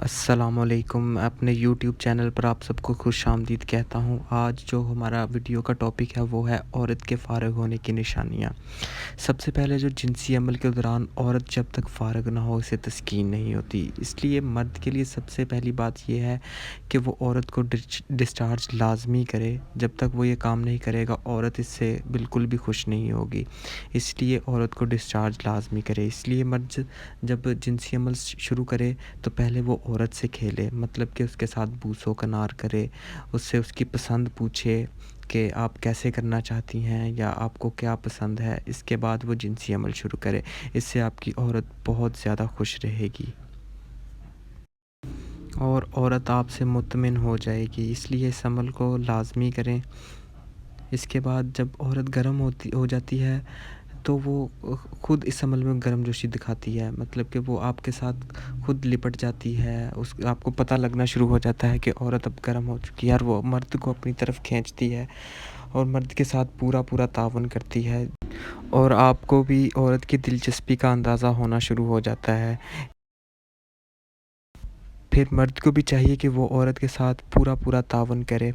السلام علیکم، میں اپنے یوٹیوب چینل پر آپ سب کو خوش آمدید کہتا ہوں۔ آج جو ہمارا ویڈیو کا ٹاپک ہے وہ ہے عورت کے فارغ ہونے کی نشانیاں۔ سب سے پہلے جو جنسی عمل کے دوران عورت جب تک فارغ نہ ہو اسے تسکین نہیں ہوتی، اس لیے مرد کے لیے سب سے پہلی بات یہ ہے کہ وہ عورت کو ڈسچارج لازمی کرے۔ جب تک وہ یہ کام نہیں کرے گا عورت اس سے بالکل بھی خوش نہیں ہوگی، اس لیے عورت کو ڈسچارج لازمی کرے۔ اس لیے مرد جب جنسی عمل شروع کرے تو پہلے وہ عورت سے کھیلے، مطلب کہ اس کے ساتھ بوس و کنار کرے، اس سے اس کی پسند پوچھے کہ آپ کیسے کرنا چاہتی ہیں یا آپ کو کیا پسند ہے۔ اس کے بعد وہ جنسی عمل شروع کرے، اس سے آپ کی عورت بہت زیادہ خوش رہے گی اور عورت آپ سے مطمئن ہو جائے گی۔ اس لیے اس عمل کو لازمی کریں۔ اس کے بعد جب عورت گرم ہو جاتی ہے تو وہ خود اس عمل میں گرم جوشی دکھاتی ہے، مطلب کہ وہ آپ کے ساتھ خود لپٹ جاتی ہے، آپ کو پتہ لگنا شروع ہو جاتا ہے کہ عورت اب گرم ہو چکی ہے، اور وہ مرد کو اپنی طرف کھینچتی ہے اور مرد کے ساتھ پورا تعاون کرتی ہے، اور آپ کو بھی عورت کی دلچسپی کا اندازہ ہونا شروع ہو جاتا ہے۔ پھر مرد کو بھی چاہیے کہ وہ عورت کے ساتھ پورا تعاون کرے۔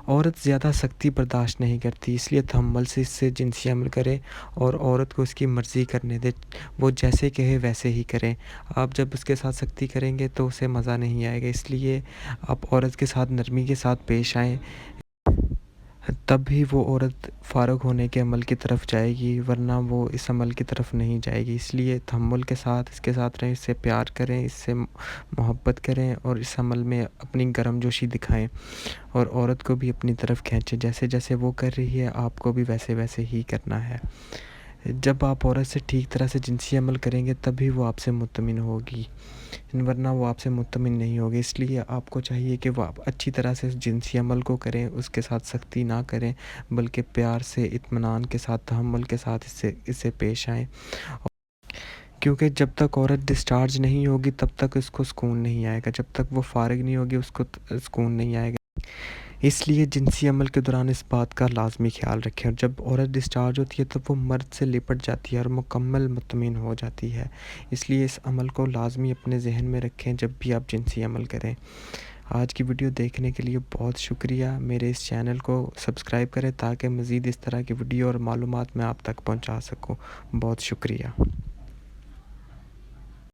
عورت زیادہ سختی برداشت نہیں کرتی، اس لیے تحمل سے اس سے جنسی عمل کرے اور عورت کو اس کی مرضی کرنے دے، وہ جیسے کہے ویسے ہی کریں۔ آپ جب اس کے ساتھ سختی کریں گے تو اسے مزہ نہیں آئے گا، اس لیے آپ عورت کے ساتھ نرمی کے ساتھ پیش آئیں، تب ہی وہ عورت فارغ ہونے کے عمل کی طرف جائے گی، ورنہ وہ اس عمل کی طرف نہیں جائے گی۔ اس لیے تحمل کے ساتھ اس کے ساتھ رہیں، اس سے پیار کریں، اس سے محبت کریں اور اس عمل میں اپنی گرم جوشی دکھائیں اور عورت کو بھی اپنی طرف کھینچیں، جیسے جیسے وہ کر رہی ہے آپ کو بھی ویسے ہی کرنا ہے۔ جب آپ عورت سے ٹھیک طرح سے جنسی عمل کریں گے تبھی وہ آپ سے مطمئن ہوگی، ورنہ وہ آپ سے مطمئن نہیں ہوگی۔ اس لیے آپ کو چاہیے کہ وہ آپ اچھی طرح سے جنسی عمل کو کریں، اس کے ساتھ سختی نہ کریں، بلکہ پیار سے، اطمینان کے ساتھ، تحمل کے ساتھ اس سے پیش آئیں، کیونکہ جب تک عورت ڈسچارج نہیں ہوگی تب تک اس کو سکون نہیں آئے گا، جب تک وہ فارغ نہیں ہوگی اس کو سکون نہیں آئے گا۔ اس لیے جنسی عمل کے دوران اس بات کا لازمی خیال رکھیں، اور جب عورت ڈسچارج ہوتی ہے تو وہ مرد سے لپٹ جاتی ہے اور مکمل مطمئن ہو جاتی ہے۔ اس لیے اس عمل کو لازمی اپنے ذہن میں رکھیں جب بھی آپ جنسی عمل کریں۔ آج کی ویڈیو دیکھنے کے لیے بہت شکریہ۔ میرے اس چینل کو سبسکرائب کریں تاکہ مزید اس طرح کی ویڈیو اور معلومات میں آپ تک پہنچا سکوں۔ بہت شکریہ۔